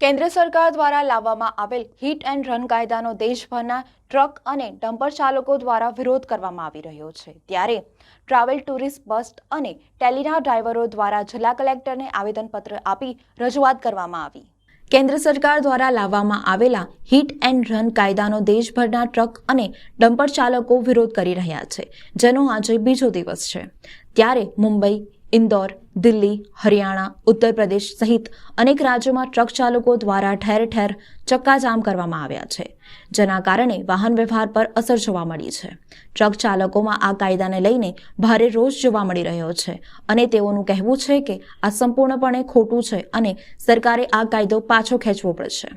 કેન્દ્ર સરકાર દ્વારા લાવવામાં આવેલ હિટ એન્ડ રન કાયદાનો દેશભરના ટ્રક અને ડમ્પર ચાલકો દ્વારા વિરોધ કરવામાં આવી રહ્યો છે। ત્યારે ટ્રાવેલ ટુરિસ્ટ બસ અને ટેલીના ડ્રાઈવરો દ્વારા જિલ્લા કલેક્ટરને આવેદનપત્ર આપી રજૂઆત કરવામાં આવી। કેન્દ્ર સરકાર દ્વારા લાવવામાં આવેલા હિટ એન્ડ રન કાયદાનો દેશભરના ટ્રક અને ડમ્પર ચાલકો વિરોધ કરી રહ્યા છે, જેનો આજે બીજો દિવસ છે। ત્યારે મુંબઈ, ઇન્દોર, દિલ્હી, હરિયાણા, ઉત્તર પ્રદેશ સહિત અનેક રાજ્યોમાં ટ્રક ચાલકો દ્વારા ઠેર ઠેર ચક્કાજામ કરવામાં આવ્યા છે, જેના કારણે વાહન વ્યવહાર પર અસર જોવા મળી છે। ટ્રક ચાલકોમાં આ કાયદાને લઈને ભારે રોષ જોવા મળી રહ્યો છે અને તેઓનું કહેવું છે કે આ સંપૂર્ણપણે ખોટું છે અને સરકારે આ કાયદો પાછો ખેંચવો પડશે।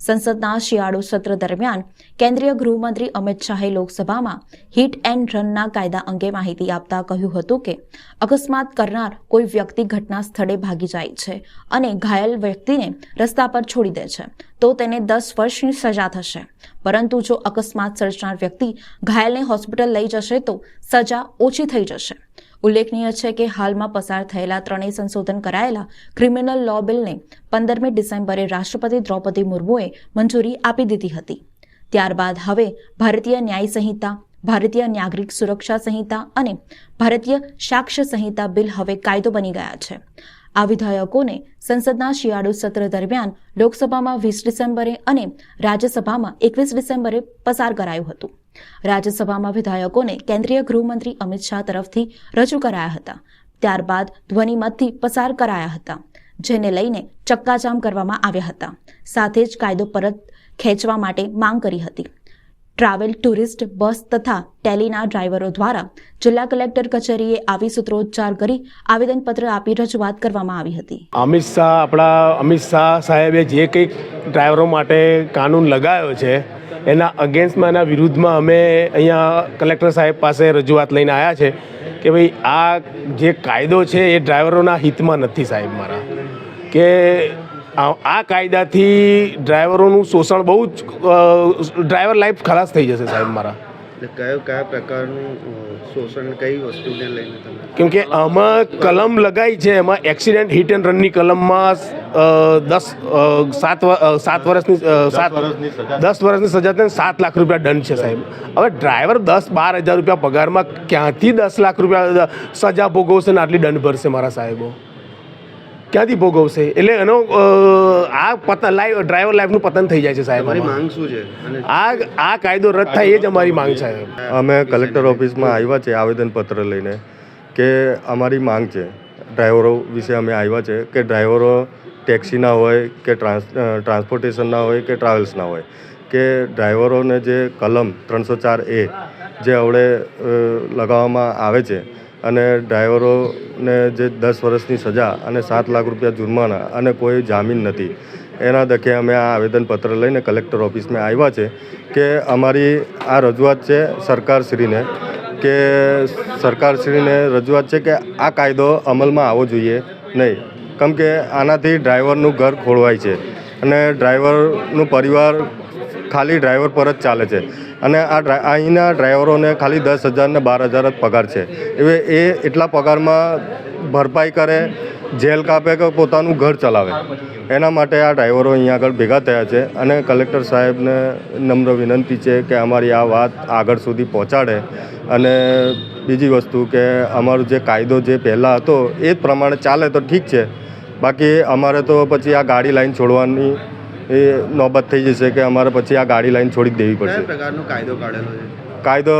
સંસદના શિયાળુ સત્ર દરમિયાન કેન્દ્રીય ગૃહમંત્રી અમિત શાહે લોકસભામાં હિટ એન્ડ રનના કાયદા અંગે માહિતી આપતા કહ્યું હતું કે અકસ્માત કરનાર કોઈ વ્યક્તિ ઘટના સ્થળે ભાગી જાય છે અને ઘાયલ વ્યક્તિને રસ્તા પર છોડી દે છે તો તેને 10 વર્ષની સજા થશે, પરંતુ જો અકસ્માત સર્જનાર વ્યક્તિ ઘાયલને હોસ્પિટલ લઈ જશે તો સજા ઓછી થઈ જશે। ઉલ્લેખનીય છે કે હાલમાં પસાર થયેલા ત્રણેય સંશોધન કરાયેલા ક્રિમિનલ લો બિલને 15મી ડિસેમ્બરે રાષ્ટ્રપતિ દ્રૌપદી મુર્મુએ મંજૂરી આપી દીધી હતી। ત્યારબાદ હવે ભારતીય ન્યાય સંહિતા, ભારતીય નાગરિક સુરક્ષા સંહિતા અને ભારતીય સાક્ષ્ય સંહિતા બિલ હવે કાયદો બની ગયા છે। આ વિધેયકોને સંસદના શિયાળુ સત્ર દરમિયાન લોકસભામાં 20 ડિસેમ્બરે અને રાજ્યસભામાં 21 ડિસેમ્બરે પસાર કરાયું હતું। રાજ્યસભામાં વિધેયકોને કેન્દ્રીય ગૃહમંત્રી અમિત શાહ તરફથી રજૂ કરાયા હતા, ત્યારબાદ ધ્વનિમતથી પસાર કરાયા હતા, જેને લઈને ચક્કાજામ કરવામાં આવ્યા હતા। સાથે જ કાયદો પરત ખેંચવા માટે માંગ કરી હતી। ટ્રાવેલ ટુરિસ્ટ બસ તથા ટેલીના ડ્રાઈવરો દ્વારા જિલ્લા કલેક્ટર કચેરીએ આવી સૂત્રોચ્ચાર કરી આવેદનપત્ર આપી રજૂઆત કરવામાં આવી હતી। અમિત શાહ સાહેબે જે કંઈક ડ્રાઈવરો માટે કાનૂન લગાવ્યો છે એના અગેન્સ્ટમાં, એના વિરુદ્ધમાં અમે અહીંયા કલેક્ટર સાહેબ પાસે રજૂઆત લઈને આવ્યા છે કે ભાઈ આ જે કાયદો છે એ ડ્રાઈવરોના હિતમાં નથી સાહેબ મારા, કે આ કાયદાથી ડ્રાઈવરોનું શોષણ બહુ જ ડ્રાઈવર લાઈફ ખલાસ થઈ જશે સાહેબ મારા। કયા પ્રકારનું શોષણ, કઈ વસ્તુને લઈને તમે? કેમ કે આમાં કલમ લગાવી છે, એમાં એક્સિડન્ટ હિટ એન્ડ રનની કલમમાં 10 વર્ષની સજા થઈને 7 લાખ રૂપિયા દંડ છે સાહેબ। હવે ડ્રાઈવર 10-12 હજાર રૂપિયા પગારમાં ક્યાંથી 10 લાખ રૂપિયા સજા ભોગવશે ને આટલી દંડ ભરશે મારા સાહેબો? ક્યાંથી ભોગવશે? એટલે એનો આ ડ્રાઈવર લાઈફનું પતન થઈ જાય છે સાહેબ। અમારી માંગ શું છે? આ કાયદો રદ થાય એ જ અમારી માંગ છે। અમે કલેક્ટર ઓફિસમાં આવ્યા છે આવેદનપત્ર લઈને કે અમારી માંગ છે, ડ્રાઈવરો વિશે અમે આવ્યા છે કે ડ્રાઈવરો ટેક્સીના હોય કે ટ્રાન્સપોર્ટેશનના હોય કે ટ્રાવેલ્સના હોય, કે ડ્રાઈવરોને જે કલમ 304A જે હવે લગાવવામાં આવે છે અને ડ્રાઈવરોને જે 10 વર્ષની સજા અને 7 લાખ રૂપિયા જુર્માના અને કોઈ જામીન નથી, એના દખે અમે આ આવેદનપત્ર લઈને કલેક્ટર ઓફિસમાં આવ્યા છે કે અમારી આ રજૂઆત છે સરકારશ્રીને, કે સરકારશ્રીને રજૂઆત છે કે આ કાયદો અમલમાં આવવો જોઈએ નહીં, કેમ કે આનાથી ડ્રાઈવરનું ઘર ખોળવાય છે અને ડ્રાઈવરનું પરિવાર ખાલી ડ્રાઈવર પર જ ચાલે છે અને અહીંના ડ્રાઈવરોને ખાલી 10,000 ને 12,000 જ પગાર છે। એ એટલા પગારમાં ભરપાઈ કરે, જેલ કાપે કે પોતાનું ઘર ચલાવે, એના માટે આ ડ્રાઈવરો અહીંયા આગળ ભેગા થયા છે અને કલેક્ટર સાહેબને નમ્ર વિનંતી છે કે અમારી આ વાત આગળ સુધી પહોંચાડે। અને બીજી વસ્તુ કે અમારો જે કાયદો જે પહેલાં હતો એ જ પ્રમાણે ચાલે તો ઠીક છે, બાકી અમારે તો પછી આ ગાડી લાઈન છોડવાની એ નોબત થઈ જશે કે અમારે પછી આ ગાડી લાઈન છોડી જ દેવી પડશે। કયા પ્રકારનો કાયદો કાઢેલો છે? કાયદો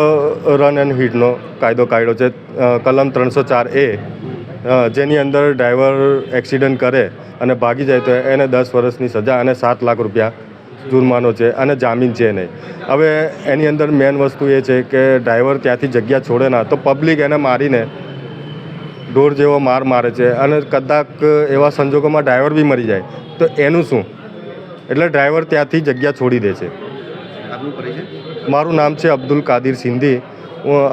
રન એન્ડ હિટનો કાયદો કાઢ્યો છે, કલમ 304A, જેની અંદર ડ્રાઈવર એક્સિડન્ટ કરે અને ભાગી જાય તો એને 10 વર્ષની સજા અને 7 લાખ રૂપિયા જુર્માનો છે અને જામીન છે નહીં। હવે એની અંદર મેન વસ્તુ એ છે કે ડ્રાઈવર ત્યાંથી જગ્યા છોડે ના તો પબ્લિક એને મારીને ઢોર જેવો માર મારે છે અને કદાચ એવા સંજોગોમાં ડ્રાઈવર બી મરી જાય તો એનું શું? એટલે ડ્રાઈવર ત્યાંથી જગ્યા છોડી દે છે। આપનું પરિચય? મારું નામ છે અબ્દુલ કાદિર સિંધી।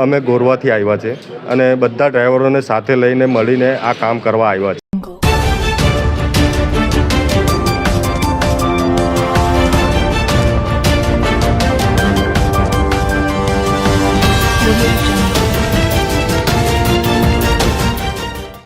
અમે ગોરવાથી આવ્યા છે અને બધા ડ્રાઈવરોને સાથે લઈને મળીને આ કામ કરવા આવ્યા છે।